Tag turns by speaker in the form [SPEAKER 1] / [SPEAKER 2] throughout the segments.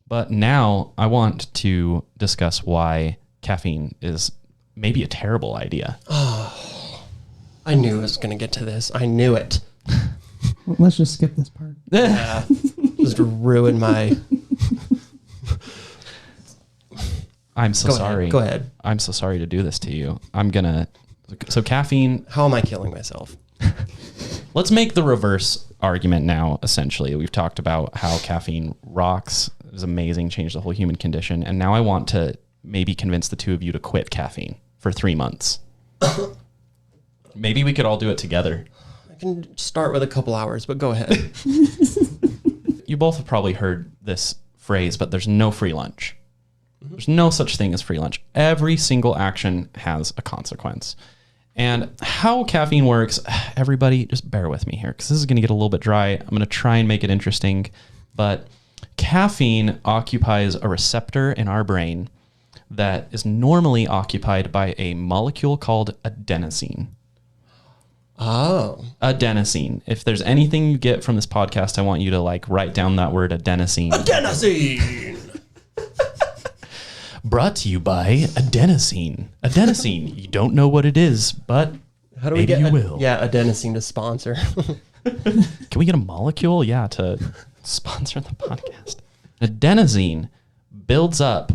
[SPEAKER 1] But now I want to discuss why caffeine is maybe a terrible idea.
[SPEAKER 2] Oh, I knew I was going to get to this. I knew it.
[SPEAKER 3] Well, let's just skip this part.
[SPEAKER 2] Yeah. Just ruin my...
[SPEAKER 1] I'm so sorry.
[SPEAKER 2] Go ahead.
[SPEAKER 1] I'm so sorry to do this to you. So caffeine...
[SPEAKER 2] How am I killing myself?
[SPEAKER 1] Let's make the reverse argument now, essentially. We've talked about how caffeine rocks, is amazing, changed the whole human condition. And now I want to maybe convince the two of you to quit caffeine for 3 months. Maybe we could all do it together.
[SPEAKER 2] I can start with a couple hours, but go ahead.
[SPEAKER 1] You both have probably heard this phrase, but there's no free lunch. There's no such thing as free lunch. Every single action has a consequence. And how caffeine works, everybody, just bear with me here, because this is going to get a little bit dry. I'm going to try and make it interesting. But caffeine occupies a receptor in our brain that is normally occupied by a molecule called adenosine.
[SPEAKER 2] Oh.
[SPEAKER 1] Adenosine. If there's anything you get from this podcast, I want you to write down that word adenosine.
[SPEAKER 2] Adenosine!
[SPEAKER 1] Brought to you by adenosine. Adenosine. You don't know what it is, but
[SPEAKER 2] How do we
[SPEAKER 1] maybe
[SPEAKER 2] get
[SPEAKER 1] you will.
[SPEAKER 2] adenosine to sponsor?
[SPEAKER 1] Can we get a molecule? Yeah, to sponsor the podcast. Adenosine builds up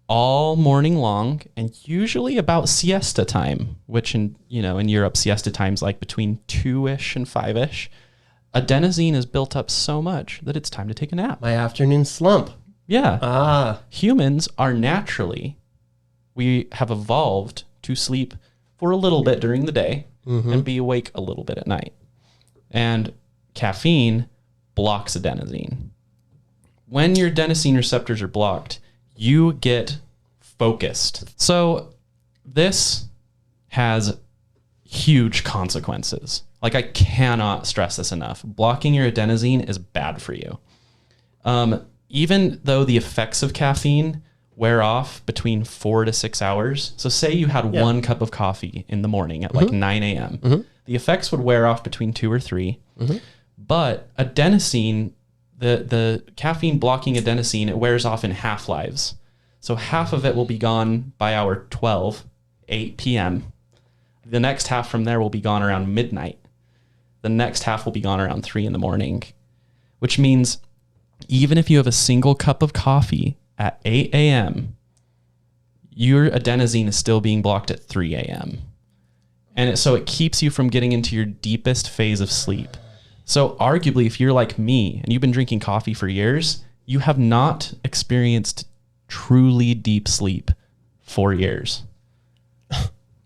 [SPEAKER 1] all morning long and usually about siesta time, which in Europe, siesta time's like between 2-ish and 5-ish. Adenosine is built up so much that it's time to take a nap.
[SPEAKER 2] My afternoon slump.
[SPEAKER 1] Yeah. Humans are we have evolved to sleep for a little bit during the day and be awake a little bit at night. And caffeine blocks adenosine. When your adenosine receptors are blocked, you get focused. So this has huge consequences. I cannot stress this enough. Blocking your adenosine is bad for you. Even though the effects of caffeine wear off between 4 to 6 hours. So say you had 1 cup of coffee in the morning at 9 a.m. The effects would wear off between 2 or 3. But adenosine, the caffeine blocking adenosine, it wears off in half-lives. So half of it will be gone by hour 12, 8 p.m. The next half from there will be gone around midnight. The next half will be gone around 3 in the morning, which means even if you have a single cup of coffee at 8 a.m., your adenosine is still being blocked at 3 a.m. And so it keeps you from getting into your deepest phase of sleep. So arguably, if you're like me and you've been drinking coffee for years, you have not experienced truly deep sleep for years,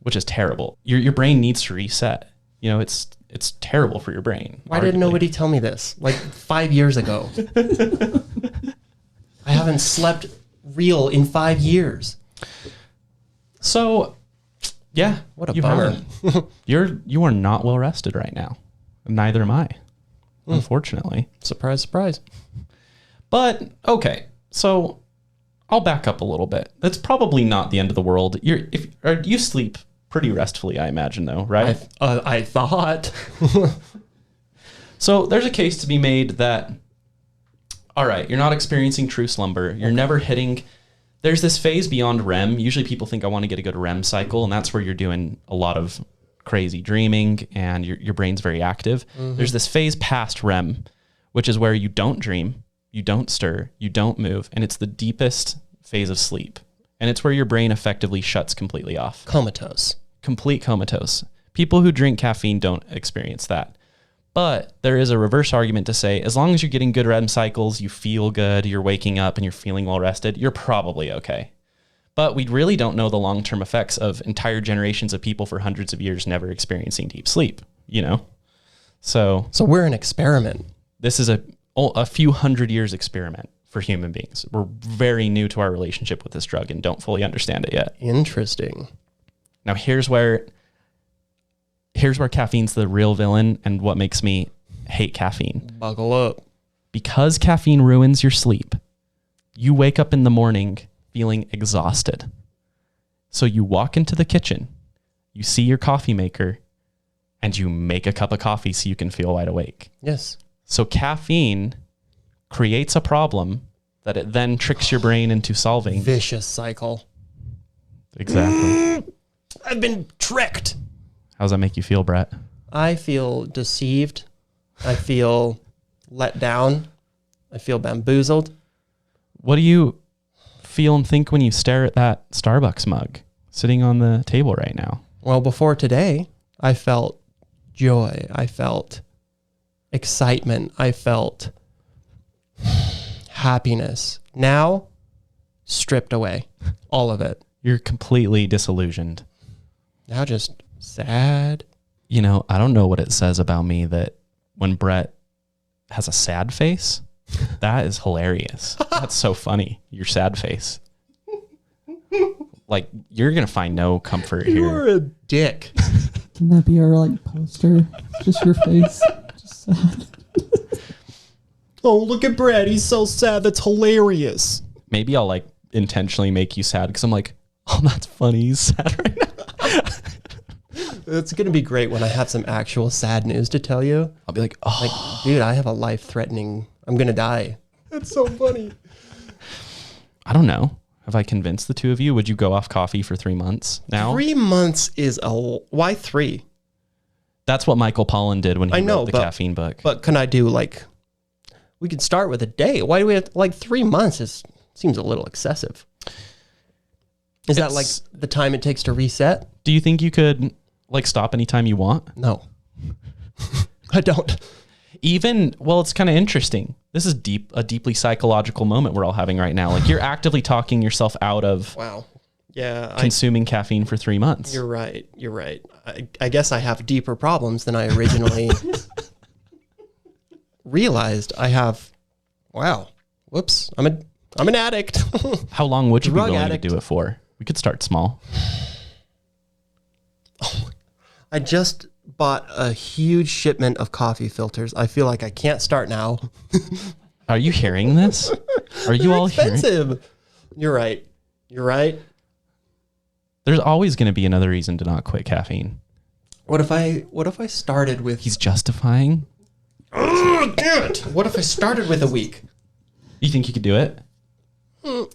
[SPEAKER 1] which is terrible. Your brain needs to reset. It's terrible for your brain.
[SPEAKER 2] Why didn't nobody tell me this 5 years ago? I haven't slept real in 5 years.
[SPEAKER 1] So, yeah.
[SPEAKER 2] What a bummer.
[SPEAKER 1] You are not well rested right now. Neither am I, unfortunately.
[SPEAKER 2] Surprise, surprise.
[SPEAKER 1] But, okay. So, I'll back up a little bit. That's probably not the end of the world. You sleep pretty restfully, I imagine, though, right?
[SPEAKER 2] I thought.
[SPEAKER 1] So there's a case to be made that, all right, you're not experiencing true slumber. You're never hitting. There's this phase beyond REM. Usually people think I want to get a good REM cycle, and that's where you're doing a lot of crazy dreaming and your brain's very active. There's this phase past REM, which is where you don't dream, you don't stir, you don't move, and it's the deepest phase of sleep. And it's where your brain effectively shuts completely off.
[SPEAKER 2] Comatose.
[SPEAKER 1] Complete comatose. People who drink caffeine don't experience that. But there is a reverse argument to say, as long as you're getting good REM cycles, you feel good, you're waking up and you're feeling well rested, you're probably okay. But we really don't know the long-term effects of entire generations of people for hundreds of years never experiencing deep sleep, So
[SPEAKER 2] we're an experiment.
[SPEAKER 1] This is a few hundred years experiment for human beings. We're very new to our relationship with this drug and don't fully understand it yet.
[SPEAKER 2] Interesting.
[SPEAKER 1] Now here's where caffeine's the real villain and what makes me hate caffeine.
[SPEAKER 2] Buckle up.
[SPEAKER 1] Because caffeine ruins your sleep, you wake up in the morning feeling exhausted. So you walk into the kitchen, you see your coffee maker, and you make a cup of coffee so you can feel wide awake.
[SPEAKER 2] Yes.
[SPEAKER 1] So caffeine creates a problem that it then tricks your brain into solving.
[SPEAKER 2] Vicious cycle.
[SPEAKER 1] Exactly.
[SPEAKER 2] I've been tricked.
[SPEAKER 1] How does that make you feel, Brett?
[SPEAKER 2] I feel deceived. I feel let down. I feel bamboozled.
[SPEAKER 1] What do you feel and think when you stare at that Starbucks mug sitting on the table right now?
[SPEAKER 2] Well, before today, I felt joy. I felt excitement. I felt happiness. Now, stripped away. All of it.
[SPEAKER 1] You're completely disillusioned.
[SPEAKER 2] Now just sad.
[SPEAKER 1] You know, I don't know what it says about me that when Brett has a sad face, that is hilarious. That's so funny. Your sad face. Like, you're going to find no comfort here.
[SPEAKER 2] You're a dick.
[SPEAKER 3] Can that be our like poster? Just your face. Just sad.
[SPEAKER 2] Oh, look at Brett. He's so sad. That's hilarious.
[SPEAKER 1] Maybe I'll like intentionally make you sad because I'm like, oh, that's funny. He's sad right now.
[SPEAKER 2] It's going to be great when I have some actual sad news to tell you.
[SPEAKER 1] I'll be like, oh,
[SPEAKER 2] Like, dude, I have a life-threatening... I'm going to die. That's so funny.
[SPEAKER 1] I don't know. Have I convinced the two of you? Would you go off coffee for 3 months now?
[SPEAKER 2] 3 months is a... Why 3?
[SPEAKER 1] That's what Michael Pollan did when he
[SPEAKER 2] know,
[SPEAKER 1] wrote the
[SPEAKER 2] but-
[SPEAKER 1] caffeine book.
[SPEAKER 2] But can I do like... We could start with a day. Why do we have... Like 3 months seems a little excessive. Is that like the time it takes to reset?
[SPEAKER 1] Do you think you could like stop anytime you want?
[SPEAKER 2] No. I don't.
[SPEAKER 1] Even, well, it's kind of interesting. This is a deeply psychological moment we're all having right now. Like you're actively talking yourself out of
[SPEAKER 2] Wow. Yeah.
[SPEAKER 1] consuming caffeine for 3 months.
[SPEAKER 2] You're right. You're right. I guess I have deeper problems than I originally realized. I have. Wow. Whoops. I'm an addict.
[SPEAKER 1] How long would you be
[SPEAKER 2] Drug
[SPEAKER 1] willing
[SPEAKER 2] addict.
[SPEAKER 1] to do it for? We could start small.
[SPEAKER 2] I just bought a huge shipment of coffee filters. I feel like I can't start now.
[SPEAKER 1] Are you hearing this? Are you all hearing?
[SPEAKER 2] Expensive. You're right. You're right.
[SPEAKER 1] There's always going to be another reason to not quit caffeine.
[SPEAKER 2] What if I started with...
[SPEAKER 1] He's justifying.
[SPEAKER 2] Oh, damn it. What if I started with a week?
[SPEAKER 1] You think you could do it?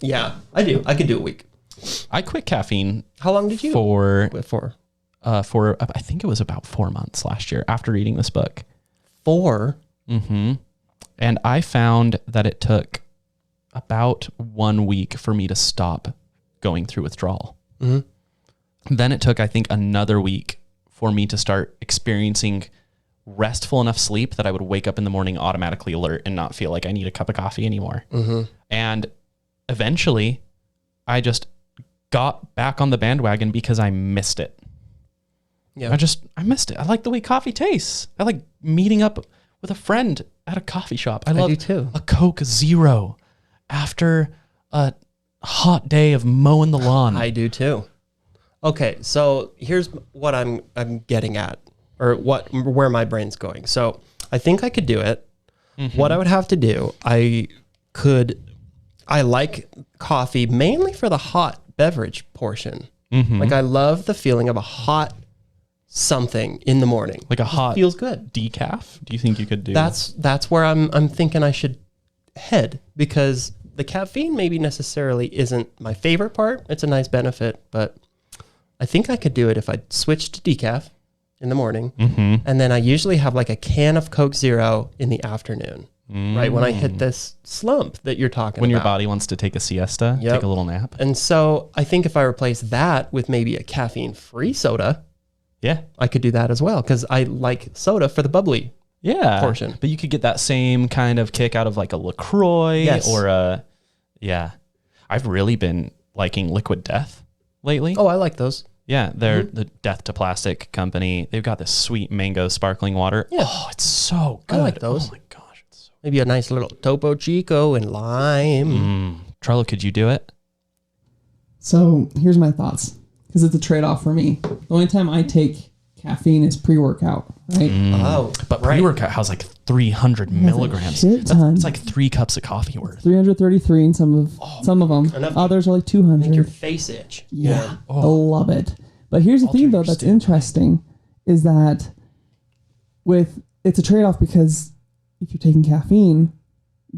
[SPEAKER 2] Yeah, I do. I could do a week.
[SPEAKER 1] I quit caffeine
[SPEAKER 2] How long did you?
[SPEAKER 1] for
[SPEAKER 2] For
[SPEAKER 1] I think it was about 4 months last year after reading this book.
[SPEAKER 2] 4.
[SPEAKER 1] Mm-hmm. And I found that it took about 1 week for me to stop going through withdrawal.
[SPEAKER 2] Mm-hmm.
[SPEAKER 1] Then it took, I think, another week for me to start experiencing restful enough sleep that I would wake up in the morning automatically alert and not feel like I need a cup of coffee anymore.
[SPEAKER 2] Mm-hmm.
[SPEAKER 1] And eventually I just got back on the bandwagon because I missed it.
[SPEAKER 2] Yeah.
[SPEAKER 1] I missed it. I like the way coffee tastes. I like meeting up with a friend at a coffee shop. I love
[SPEAKER 2] do too.
[SPEAKER 1] a Coke Zero after a hot day of mowing the lawn.
[SPEAKER 2] I do too. Okay, so here's what I'm getting at, or where my brain's going. So I think I could do it.
[SPEAKER 1] Mm-hmm.
[SPEAKER 2] What I would have to do, I like coffee mainly for the hot beverage portion.
[SPEAKER 1] Mm-hmm.
[SPEAKER 2] Like I love the feeling of a hot something in the morning.
[SPEAKER 1] Like a hot
[SPEAKER 2] Feels good.
[SPEAKER 1] decaf. Do you think you could do?
[SPEAKER 2] That's where I'm thinking I should head, because the caffeine maybe necessarily isn't my favorite part. It's a nice benefit, but I think I could do it if I switched to decaf in the morning.
[SPEAKER 1] Mm-hmm.
[SPEAKER 2] And then I usually have like a can of Coke Zero in the afternoon, right? When I hit this slump that you're talking
[SPEAKER 1] When
[SPEAKER 2] about.
[SPEAKER 1] your body wants to take a siesta,
[SPEAKER 2] Yep.
[SPEAKER 1] take a little nap.
[SPEAKER 2] And so I think if I replace that with maybe a caffeine-free soda,
[SPEAKER 1] Yeah.
[SPEAKER 2] I could do that as well, because I like soda for the bubbly.
[SPEAKER 1] Yeah.
[SPEAKER 2] Portion.
[SPEAKER 1] But you could get that same kind of kick out of like a LaCroix
[SPEAKER 2] Yes.
[SPEAKER 1] or yeah. I've really been liking Liquid Death lately.
[SPEAKER 2] Oh, I like those.
[SPEAKER 1] Yeah, they're the Death to Plastic company. They've got this sweet mango sparkling water.
[SPEAKER 2] Yeah.
[SPEAKER 1] Oh, it's so good.
[SPEAKER 2] I like those.
[SPEAKER 1] Oh my gosh, it's so
[SPEAKER 2] Maybe a nice little Topo Chico and lime.
[SPEAKER 1] Trello, could you do it?
[SPEAKER 3] So here's my thoughts, because it's a trade-off for me. The only time I take caffeine is pre-workout, right?
[SPEAKER 2] Oh,
[SPEAKER 1] But
[SPEAKER 2] right.
[SPEAKER 1] pre-workout has like 300 milligrams.
[SPEAKER 3] shit ton.
[SPEAKER 1] That's like 3 cups of coffee worth.
[SPEAKER 3] 333 and some of them.
[SPEAKER 2] Enough-
[SPEAKER 3] Others are like
[SPEAKER 2] Make your
[SPEAKER 3] 200.
[SPEAKER 2] face itch.
[SPEAKER 3] Yeah, I love it. But here's the thing, though, that's interesting, is that it's a trade-off, because if you're taking caffeine,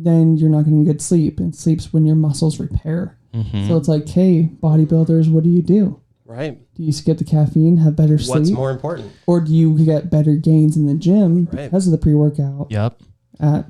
[SPEAKER 3] then you're not getting good sleep, and sleep's when your muscles repair.
[SPEAKER 1] Mm-hmm.
[SPEAKER 3] So it's like, hey, bodybuilders, what do?
[SPEAKER 2] Right.
[SPEAKER 3] Do you skip the caffeine, have better sleep?
[SPEAKER 2] What's more important?
[SPEAKER 3] Or do you get better gains in the gym because of the pre-workout
[SPEAKER 1] Yep.
[SPEAKER 3] at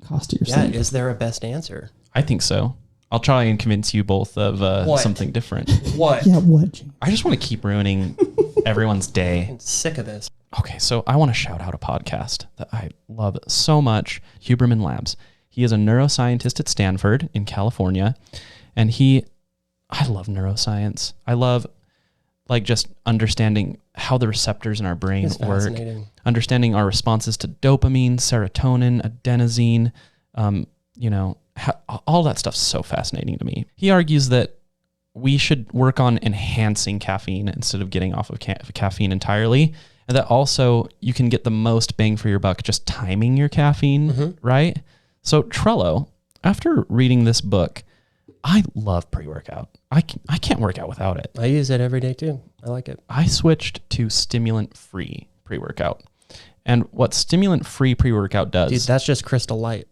[SPEAKER 3] cost of your sleep?
[SPEAKER 2] Is there a best answer?
[SPEAKER 1] I think so. I'll try and convince you both of
[SPEAKER 2] What?
[SPEAKER 1] something different.
[SPEAKER 2] What?
[SPEAKER 3] Yeah, what, James?
[SPEAKER 1] I just want to keep ruining everyone's day.
[SPEAKER 2] I'm sick of this.
[SPEAKER 1] Okay, so I want to shout out a podcast that I love so much, Huberman Labs. He is a neuroscientist at Stanford in California, and I love neuroscience. I love like just understanding how the receptors in our brain
[SPEAKER 2] It's
[SPEAKER 1] work,
[SPEAKER 2] fascinating.
[SPEAKER 1] understanding our responses to dopamine, serotonin, adenosine, all that stuff's so fascinating to me. He argues that we should work on enhancing caffeine instead of getting off of caffeine entirely. And that also you can get the most bang for your buck just timing your caffeine, right? So Trello, after reading this book, I love pre-workout. I can't work out without it.
[SPEAKER 2] I use it every day too. I like it.
[SPEAKER 1] I switched to stimulant-free pre-workout. And what stimulant-free pre-workout does...
[SPEAKER 2] Dude, that's just Crystal Light.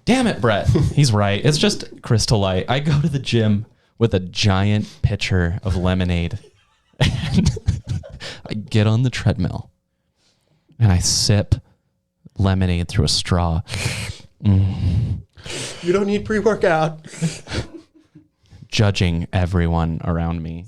[SPEAKER 1] Damn it, Brett. He's right. It's just Crystal Light. I go to the gym with a giant pitcher of lemonade. And I get on the treadmill and I sip lemonade through a straw.
[SPEAKER 2] You don't need pre-workout.
[SPEAKER 1] Judging everyone around me.